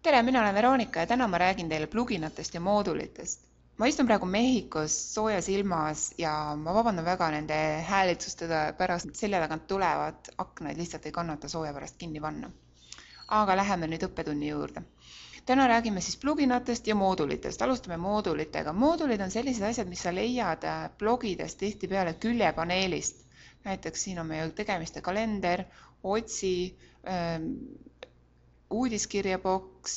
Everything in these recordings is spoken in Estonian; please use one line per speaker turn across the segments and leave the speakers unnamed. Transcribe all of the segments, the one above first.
Tere, mina olen Veronika ja täna ma räägin teile pluginatest ja moodulitest. Ma istun praegu Mehhikos soojas ilmas ja ma vabandan väga nende häälitsuste pärast, selja tagant tulevad aknaid lihtsalt ei kannata sooja pärast kinni panna. Aga läheme nüüd õppetunni juurde. Täna räägime siis pluginatest ja moodulitest. Alustame moodulitega. Moodulid on sellised asjad, mis sa leiad blogidest tihtipeale küljepaneelist. Näiteks siin on meil tegemiste kalender, otsi, uudiskirjaboks,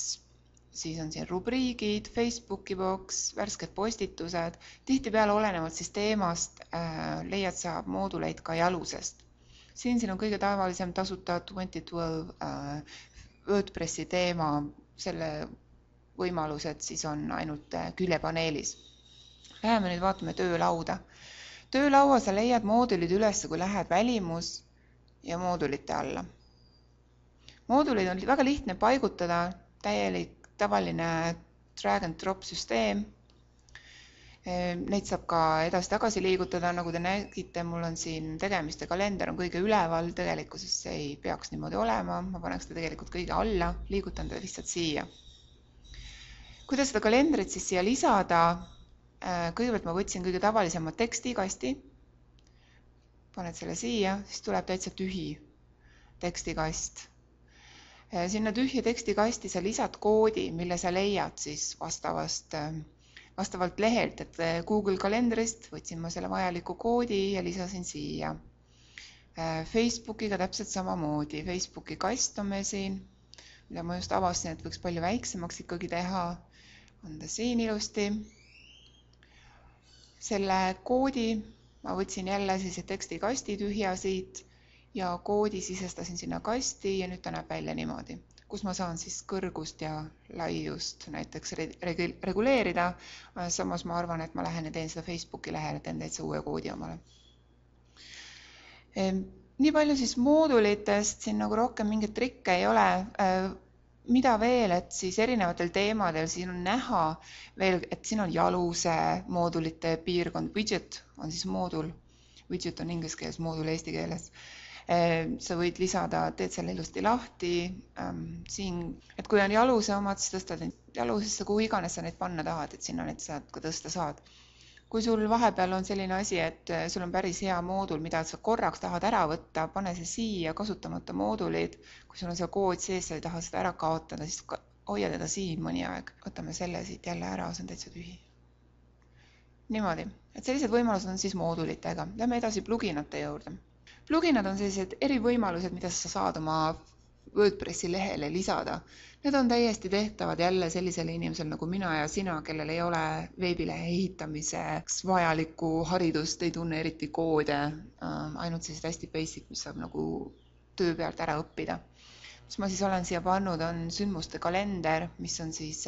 siis on siin rubriigid, Facebooki boks, värsked postitused. Tihtipeale olenevalt siis teemast leiad sa mooduleid ka jalusest. Siin on kõige tavalisem tasuta 2012 WordPressi teema, selle võimalused siis on ainult küljepaneelis. Läheme nüüd vaatame töölauda. Töölaua sa leiad moodulid üles, kui lähed välimus ja moodulite alla. Moodulid on väga lihtne paigutada, täielik tavaline drag and drop süsteem. Neid saab ka edasi-tagasi liigutada, nagu te nägite, mul on siin tegemiste kalender on kõige üleval, tegelikkuses see ei peaks niimoodi olema, ma paneks ta tegelikult kõige alla, liigutan ta lihtsalt siia. Kuidas seda kalendrit siis siia lisada? Kõigepealt ma võtsin kõige tavalisemat tekstikasti, paned selle siia, siis tuleb täitsa tühi tekstikast. Sinna tühja tekstikasti sa lisad koodi, mille sa leiad siis vastavalt lehelt, et Google kalendrist võtsin ma selle vajaliku koodi ja lisasin siia. Facebookiga täpselt samamoodi. Facebooki kast on meil siin, mida ma just avasin, et võiks palju väiksemaks ikkagi teha. On ta siin ilusti. Selle koodi ma võtsin jälle siis tekstikasti tühja siit ja koodi sisestasin sinna kasti ja nüüd ta näeb välja niimoodi, kus ma saan siis kõrgust ja laiust näiteks reguleerida. Samas ma arvan, et ma lähen ja teen seda Facebooki lehele, teen täitsa uue koodi omale. Nii palju siis moodulitest, siin nagu rohkem mingit trikke ei ole. Mida veel, et siis erinevatel teemadel siin on näha veel, et siin on jaluse moodulite piirkond. Widget on siis moodul. Widget on inglise keeles, moodul eesti keeles. Sa võid lisada, teed selle ilusti lahti. Siin, et kui on jaluse omad, siis tõstad jalusesse, kuhu iganes sa neid panna tahad, et sinna neid saad ka tõsta saad. Kui sul vahepeal on selline asi, et sul on päris hea moodul, mida sa korraks tahad ära võtta, pane see siia kasutamata moodulid. Kui sul on see kood sees, sa ei taha seda ära kaotada, siis hoia teda siin mõni aeg. Võtame selle siit jälle ära, see on täitsa tühi. Niimoodi, et sellised võimalused on siis moodulitega. Lähme edasi pluginate juurde. Pluginad on sellised erivõimalused, mida sa saad oma WordPressi lehele lisada. Need on täiesti tehtavad jälle sellisele inimesel nagu mina ja sina, kellel ei ole veebilehe ehitamiseks vajalikku haridust, ei tunne eriti koode, ainult sellised hästi basic, mis saab nagu töö pealt ära õppida. Mis ma siis olen siia pannud, on sündmuste kalender, mis on siis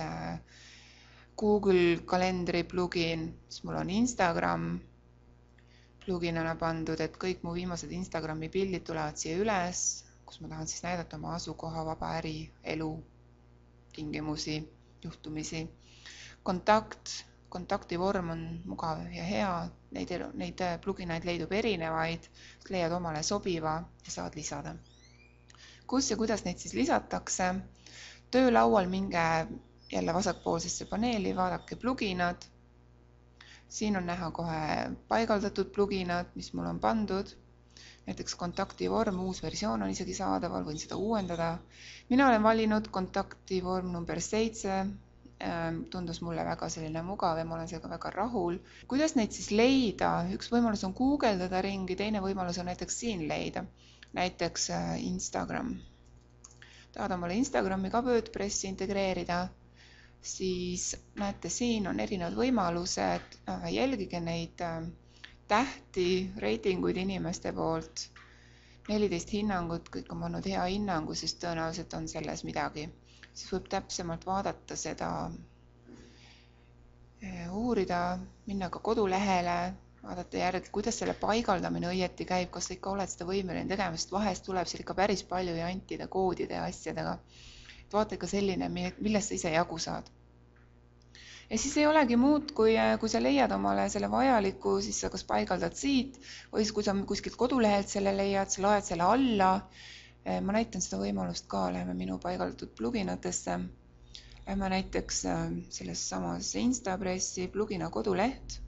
Google kalendri plugin, siis mul on Instagram plugin on pandud, et kõik mu viimased Instagrami pildid tulevad siia üles, kus ma tahan siis näidata oma asukoha, vaba äri, elu, tingimusi, juhtumisi. Kontakti vorm on mugav ja hea, neid pluginaid leidub erinevaid, leiad omale sobiva ja saad lisada. Kus ja kuidas neid siis lisatakse? Töölaual minge jälle vasakpoolsesse paneeli, vaadake pluginad. Siin on näha kohe paigaldatud pluginad, mis mul on pandud. Näiteks kontaktivorm, uus versioon on isegi saadaval, võin seda uuendada. Mina olen valinud kontaktivorm number 7. Tundus mulle väga selline mugav ja ma olen sellega väga rahul. Kuidas neid siis leida? Üks võimalus on guugeldada ringi, teine võimalus on näiteks siin leida. Näiteks Instagram. Tahad omale Instagrami ka WordPressi integreerida? Siis näete, siin on erinevad võimalused, jälgige neid tähti, reitinguid inimeste poolt, 14 hinnangut, kõik on pannud hea hinnangu, sest tõenäoliselt on selles midagi. Siis võib täpsemalt vaadata seda, uurida, minna ka kodulehele, vaadata järgi, kuidas selle paigaldamine õieti käib, kas sa ikka oled seda võimeline tegema, sest vahest tuleb seal ikka päris palju jantide, koodide ja asjadega. Vaata ikka selline, millest sa ise jagu saad. Ja siis ei olegi muud, kui sa leiad omale selle vajaliku, siis sa kas paigaldad siit, või kui sa kuskilt kodulehelt selle leiad, sa laed selle alla. Ma näitan seda võimalust ka, läheme minu paigaldatud pluginatesse. Lähme näiteks selles samas Instapressi plugina koduleht,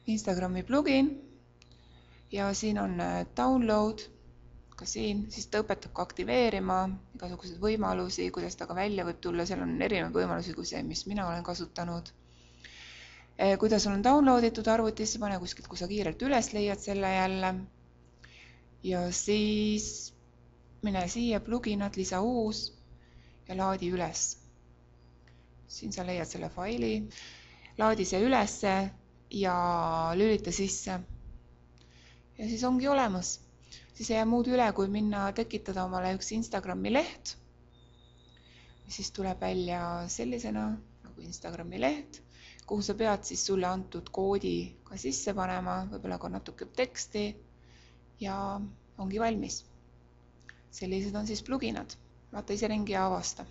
Instagrami plugin ja siin on download, ka siin, siis ta õpetab ka aktiveerima igasuguseid võimalusi, kuidas ta ka välja võib tulla, seal on erinevaid võimalusi kui see, mis mina olen kasutanud. Kuidas sul on downloaditud arvutisse, pane kuskilt, kui sa kiirelt üles leiad selle jälle. Ja siis mine siia pluginad, lisa uus ja laadi üles. Siin sa leiad selle faili, laadi see ülesse ja lülita sisse. Ja siis ongi olemas. Siis ei jää muud üle, kui minna tekitada omale üks Instagrami leht. Siis tuleb välja sellisena nagu Instagrami leht, kuhu sa pead siis sulle antud koodi ka sisse panema, võib-olla ka natuke teksti ja ongi valmis. Sellised on siis pluginad. Vaata ise ringi ja avasta.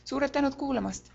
Suured tänud kuulamast!